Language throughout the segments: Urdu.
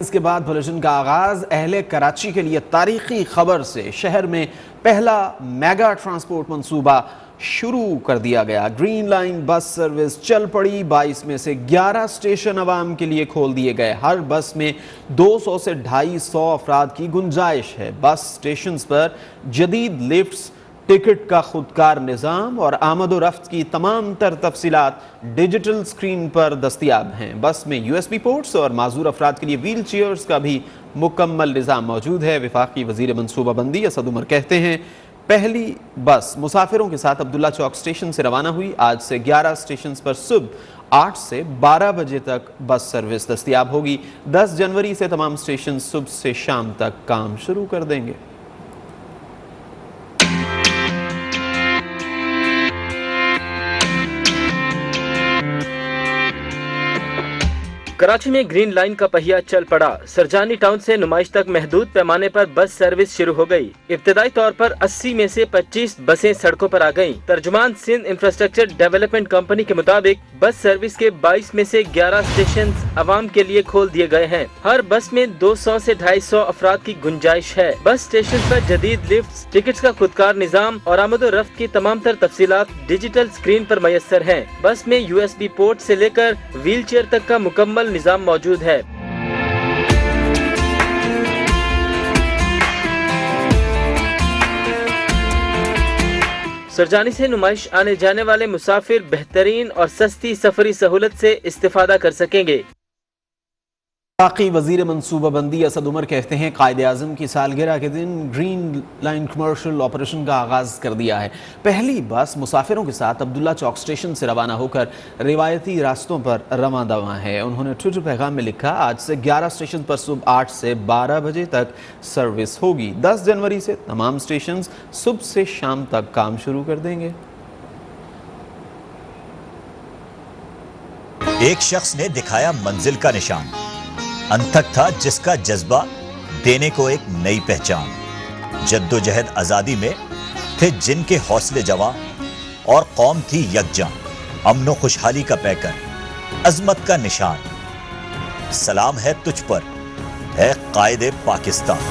اس کے بعد بلیٹن کا آغاز اہل کراچی کے لیے تاریخی خبر سے شہر میں پہلا میگا ٹرانسپورٹ منصوبہ شروع کر دیا گیا۔ گرین لائن بس سروس چل پڑی، 22 میں سے 11 اسٹیشن عوام کے لیے کھول دیے گئے۔ ہر بس میں 200 سے 250 افراد کی گنجائش ہے۔ بس اسٹیشنز پر جدید لفٹس، ٹکٹ کا خودکار نظام اور آمد و رفت کی تمام تر تفصیلات ڈیجیٹل سکرین پر دستیاب ہیں۔ بس میں USB پورٹس اور معذور افراد کے لیے ویل چیئرز کا بھی مکمل نظام موجود ہے۔ وفاقی وزیر منصوبہ بندی اسد عمر کہتے ہیں پہلی بس مسافروں کے ساتھ عبداللہ چوک اسٹیشن سے روانہ ہوئی۔ آج سے 11 اسٹیشنز پر صبح 8 سے 12 بجے تک بس سروس دستیاب ہوگی۔ 10 جنوری سے تمام اسٹیشن صبح سے شام تک کام شروع کر دیں گے۔ کراچی میں گرین لائن کا پہیہ چل پڑا۔ سرجانی ٹاؤن سے نمائش تک محدود پیمانے پر بس سروس شروع ہو گئی۔ ابتدائی طور پر 80 میں سے 25 بسیں سڑکوں پر آ گئیں۔ ترجمان سندھ انفراسٹرکچر ڈیولپمنٹ کمپنی کے مطابق بس سروس کے 22 میں سے 11 اسٹیشنز عوام کے لیے کھول دیے گئے ہیں۔ ہر بس میں 200 سے 250 افراد کی گنجائش ہے۔ بس اسٹیشن پر جدید لفٹس، ٹکٹس کا خودکار نظام اور آمد و رفت کی تمام تر تفصیلات ڈیجیٹل سکرین پر میسر ہیں۔ بس میں USB پورٹ سے لے کر ویل چیئر تک کا مکمل نظام موجود ہے۔ سرجانی سے نمائش آنے جانے والے مسافر بہترین اور سستی سفری سہولت سے استفادہ کر سکیں گے۔ وفاقی وزیر منصوبہ بندی اسد عمر کہتے ہیں قائد اعظم کی سالگرہ کے دن گرین لائن کمرشل آپریشن کا آغاز کر دیا ہے۔ پہلی بس مسافروں کے ساتھ عبداللہ چوک اسٹیشن سے روانہ ہو کر روایتی راستوں پر رواں دواں ہے۔ انہوں نے ٹویٹر پیغام میں لکھا آج سے 11 اسٹیشن پر صبح 8 سے 12 بجے تک سروس ہوگی۔ 10 جنوری سے تمام اسٹیشنز صبح سے شام تک کام شروع کر دیں گے۔ ایک شخص نے دکھایا منزل کا نشان، انتھک تھا جس کا جذبہ دینے کو ایک نئی پہچان۔ جد و جہد آزادی میں تھے جن کے حوصلے جواں، اور قوم تھی یکجاں، امن و خوشحالی کا پیکر، عظمت کا نشان۔ سلام ہے تجھ پر اے قائد پاکستان۔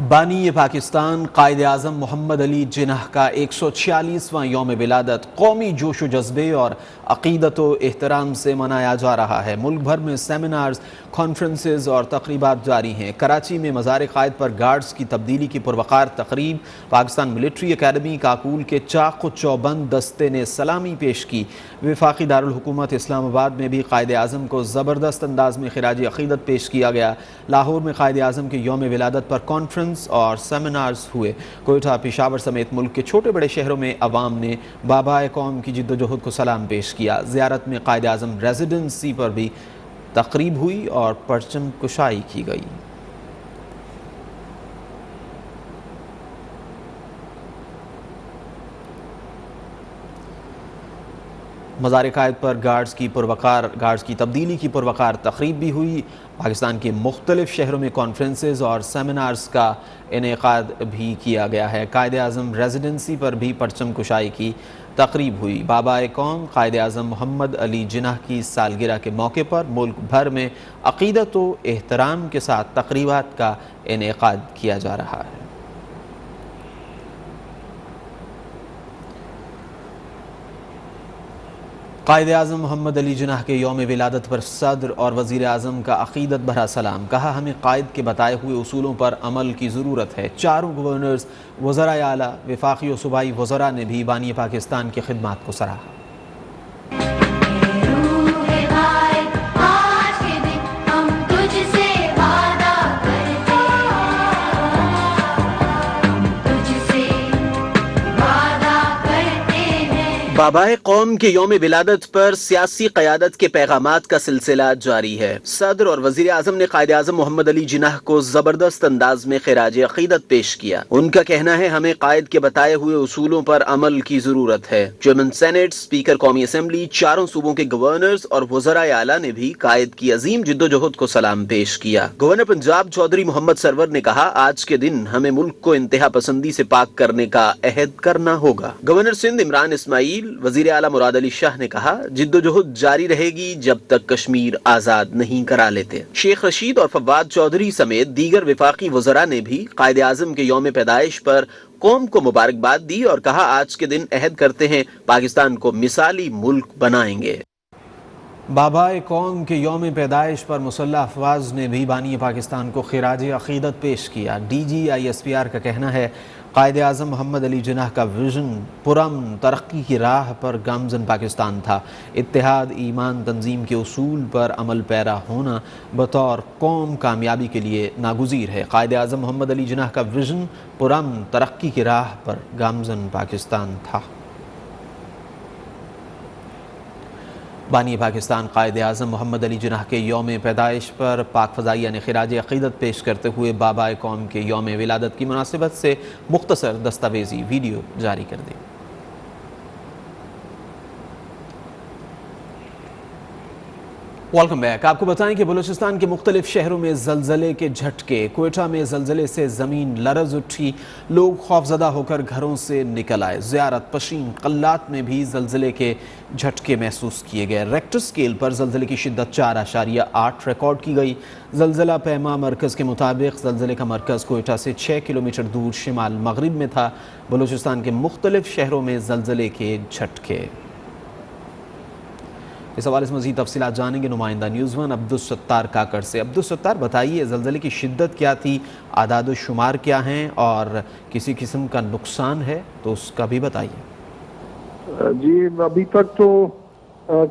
بانی پاکستان قائد اعظم محمد علی جناح کا 146واں یوم ولادت قومی جوش و جذبے اور عقیدت و احترام سے منایا جا رہا ہے۔ ملک بھر میں سیمینارز، کانفرنسز اور تقریبات جاری ہیں۔ کراچی میں مزار قائد پر گارڈز کی تبدیلی کی پروقار تقریب، پاکستان ملٹری اکیڈمی کاکول کے چاق و چوبند دستے نے سلامی پیش کی۔ وفاقی دارالحکومت اسلام آباد میں بھی قائد اعظم کو زبردست انداز میں خراج عقیدت پیش کیا گیا۔ لاہور میں قائد اعظم کے یوم ولادت پر کانفرنس اور سیمینارز ہوئے۔ کوئٹہ، پشاور سمیت ملک کے چھوٹے بڑے شہروں میں عوام نے بابائے قوم کی جد و جہد کو سلام پیش کیا۔ زیارت میں قائد اعظم ریزیڈنسی پر بھی تقریب ہوئی اور پرچم کشائی کی گئی۔ مزار قائد پر گارڈز کی تبدیلی کی پروقار تقریب بھی ہوئی۔ پاکستان کے مختلف شہروں میں کانفرنسز اور سیمینارز کا انعقاد بھی کیا گیا ہے۔ قائد اعظم ریزیڈنسی پر بھی پرچم کشائی کی تقریب ہوئی۔ بابائے قوم قائد اعظم محمد علی جناح کی سالگرہ کے موقع پر ملک بھر میں عقیدت و احترام کے ساتھ تقریبات کا انعقاد کیا جا رہا ہے۔ قائد اعظم محمد علی جناح کے یوم ولادت پر صدر اور وزیر اعظم کا عقیدت بھرا سلام۔ کہا ہمیں قائد کے بتائے ہوئے اصولوں پر عمل کی ضرورت ہے۔ چاروں گورنرز، وزرائے اعلیٰ، وفاقی و صوبائی وزراء نے بھی بانی پاکستان کی خدمات کو سراہا۔ بابائے قوم کے یوم ولادت پر سیاسی قیادت کے پیغامات کا سلسلہ جاری ہے۔ صدر اور وزیر اعظم نے قائد اعظم محمد علی جناح کو زبردست انداز میں خراج عقیدت پیش کیا۔ ان کا کہنا ہے ہمیں قائد کے بتائے ہوئے اصولوں پر عمل کی ضرورت ہے۔ چیئرمین سینیٹ، اسپیکر قومی اسمبلی، چاروں صوبوں کے گورنرز اور وزرائے اعلیٰ نے بھی قائد کی عظیم جد و جہد کو سلام پیش کیا۔ گورنر پنجاب چودھری محمد سرور نے کہا آج کے دن ہمیں ملک کو انتہا پسندی سے پاک کرنے کا عہد کرنا ہوگا۔ گورنر سندھ عمران اسماعیل طویل وزیر اعلیٰ مراد علی شاہ نے کہا جدوجہد جاری رہے گی جب تک کشمیر آزاد نہیں کرا لیتے۔ شیخ رشید اور فواد چودھری سمیت دیگر وفاقی وزراء نے بھی قائد اعظم کے یوم پیدائش پر قوم کو مبارکباد دی اور کہا آج کے دن عہد کرتے ہیں پاکستان کو مثالی ملک بنائیں گے۔ بابائے قوم کے یوم پیدائش پر مسلح افواج نے بھی بانی پاکستان کو خراج عقیدت پیش کیا۔ D G I S P R کا کہنا ہے قائد اعظم محمد علی جناح کا ویژن پرامن ترقی کی راہ پر گامزن پاکستان تھا۔ اتحاد، ایمان، تنظیم کے اصول پر عمل پیرا ہونا بطور قوم کامیابی کے لیے ناگزیر ہے۔ قائد اعظم محمد علی جناح کا ویژن پرامن ترقی کی راہ پر گامزن پاکستان تھا۔ بانی پاکستان قائد اعظم محمد علی جناح کے یوم پیدائش پر پاک فضائیہ نے خراج عقیدت پیش کرتے ہوئے بابائے قوم کے یوم ولادت کی مناسبت سے مختصر دستاویزی ویڈیو جاری کر دی۔ Welcome back. آپ کو بتائیں کہ بلوچستان کے مختلف شہروں میں زلزلے کے جھٹکے۔ کوئٹہ میں زلزلے سے زمین لرز اٹھی، لوگ خوفزدہ ہو کر گھروں سے نکل آئے۔ زیارت پشین قلات میں بھی زلزلے کے جھٹکے محسوس کیے گئے۔ ریکٹر سکیل پر زلزلے کی شدت 4.8 ریکارڈ کی گئی۔ زلزلہ پیما مرکز کے مطابق زلزلے کا مرکز کوئٹہ سے 6 کلومیٹر دور شمال مغرب میں تھا۔ بلوچستان کے مختلف شہروں میں زلزلے کے جھٹکے۔ اس حوالے سے مزید تفصیلات جانیں گے نمائندہ نیوز ون عبدالستار کاکڑ سے۔ عبدالستار بتائیے زلزلے کی شدت کیا تھی، اعداد و شمار کیا ہیں اور کسی قسم کا نقصان ہے تو اس کا بھی بتائیے۔ جی ابھی تک تو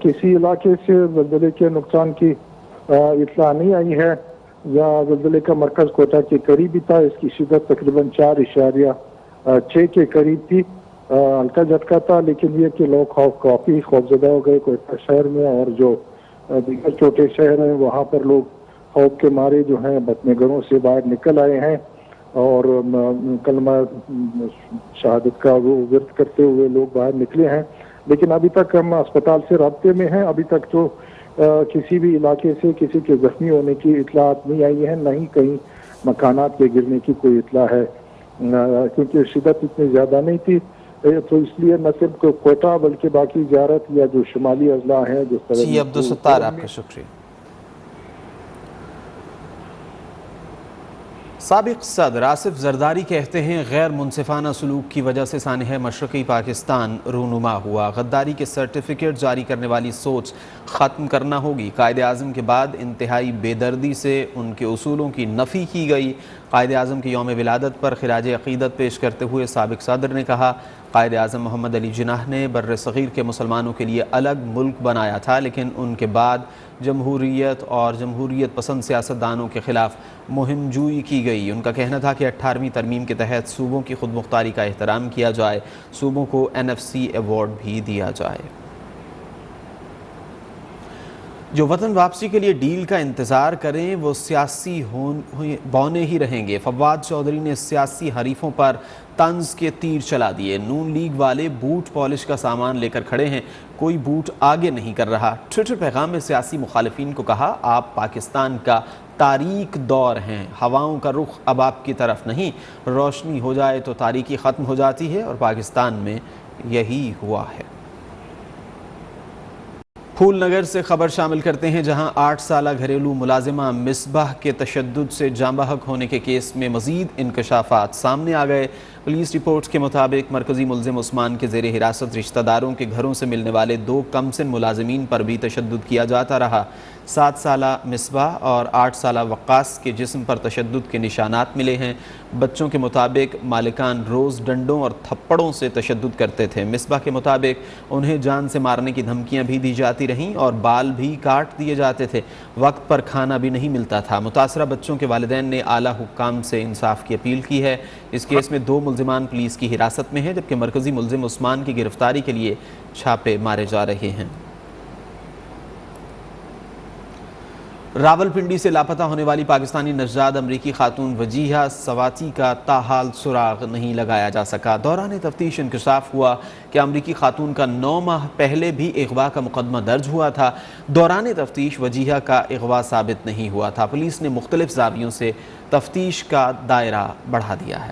کسی علاقے سے زلزلے کے نقصان کی اطلاع نہیں آئی ہے یا زلزلے کا مرکز کوئٹہ کے قریب ہی تھا۔ اس کی شدت تقریباً 4.6 کے قریب تھی۔ ہلکا جھٹکا تھا لیکن یہ کہ لوگ کافی خوفزدہ ہو گئے کوئٹہ شہر میں، اور جو دیگر چھوٹے شہر ہیں وہاں پر لوگ خوف کے مارے جو ہیں اپنے گھروں سے باہر نکل آئے ہیں اور کلمہ شہادت کا وہ ورد کرتے ہوئے لوگ باہر نکلے ہیں۔ لیکن ابھی تک ہم اسپتال سے رابطے میں ہیں، ابھی تک تو کسی بھی علاقے سے کسی کے زخمی ہونے کی اطلاعات نہیں آئی ہیں، نہ ہی کہیں مکانات کے گرنے کی کوئی اطلاع ہے، کیونکہ شدت اتنی زیادہ نہیں تھی۔ تو اس لیے نہ صرف کوئٹہ بلکہ باقی زیارت یا جو شمالی اضلاع ہیں جس طرح جی عبدالستار آپ کا شکریہ۔ سابق صدر آصف زرداری کہتے ہیں غیر منصفانہ سلوک کی وجہ سے سانحہ مشرقی پاکستان رونما ہوا۔ غداری کے سرٹیفکیٹ جاری کرنے والی سوچ ختم کرنا ہوگی۔ قائد اعظم کے بعد انتہائی بے دردی سے ان کے اصولوں کی نفی کی گئی۔ قائد اعظم کے یوم ولادت پر خراج عقیدت پیش کرتے ہوئے سابق صدر نے کہا قائد اعظم محمد علی جناح نے بر صغیر کے مسلمانوں کے لیے الگ ملک بنایا تھا، لیکن ان کے بعد جمہوریت اور جمہوریت پسند سیاستدانوں کے خلاف مہم جوئی کی گئی۔ ان کا کہنا تھا کہ 18ویں ترمیم کے تحت صوبوں کی خود مختاری کا احترام کیا جائے، صوبوں کو NFC ایوارڈ بھی دیا جائے۔ جو وطن واپسی کے لیے ڈیل کا انتظار کریں وہ سیاسی بونے ہی رہیں گے۔ فواد چودھری نے سیاسی حریفوں پر طنز کے تیر چلا دیے۔ نون لیگ والے بوٹ پالش کا سامان لے کر کھڑے ہیں، کوئی بوٹ آگے نہیں کر رہا۔ ٹویٹر پیغام میں سیاسی مخالفین کو کہا آپ پاکستان کا تاریک دور ہیں، ہواؤں کا رخ اب آپ کی طرف نہیں، روشنی ہو جائے تو تاریکی ختم ہو جاتی ہے اور پاکستان میں یہی ہوا ہے۔ پھول نگر سے خبر شامل کرتے ہیں جہاں 8 سالہ گھریلو ملازمہ مصباح کے تشدد سے جاں بحق ہونے کے کیس میں مزید انکشافات سامنے آ گئے۔ پولیس رپورٹس کے مطابق مرکزی ملزم عثمان کے زیر حراست رشتہ داروں کے گھروں سے ملنے والے 2 کم سن ملازمین پر بھی تشدد کیا جاتا رہا۔ 7 سالہ مصباح اور 8 سالہ وقاص کے جسم پر تشدد کے نشانات ملے ہیں۔ بچوں کے مطابق مالکان روز ڈنڈوں اور تھپڑوں سے تشدد کرتے تھے۔ مصباح کے مطابق انہیں جان سے مارنے کی دھمکیاں بھی دی جاتی رہیں اور بال بھی کاٹ دیے جاتے تھے، وقت پر کھانا بھی نہیں ملتا تھا۔ متاثرہ بچوں کے والدین نے اعلیٰ حکام سے انصاف کی اپیل کی ہے۔ اس کیس میں 2 ملزمان پولیس کی حراست میں ہیں جبکہ مرکزی ملزم عثمان کی گرفتاری کے لیے چھاپے مارے جا رہے ہیں۔ راولپنڈی سے لاپتہ ہونے والی پاکستانی نژاد امریکی خاتون وجیہہ سواتی کا تاحال سراغ نہیں لگایا جا سکا۔ دوران تفتیش انکشاف ہوا کہ امریکی خاتون کا 9 ماہ پہلے بھی اغوا کا مقدمہ درج ہوا تھا۔ دوران تفتیش وجیہہ کا اغوا ثابت نہیں ہوا تھا۔ پولیس نے مختلف زاویوں سے تفتیش کا دائرہ بڑھا دیا ہے۔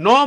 9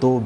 2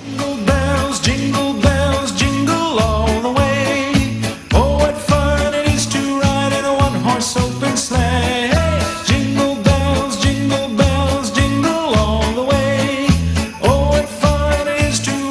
Jingle bells, jingle bells, jingle all the way. Oh, what fun it is to ride in a one-horse open sleigh. Jingle bells, bells, jingle all the way. Oh, what fun it is to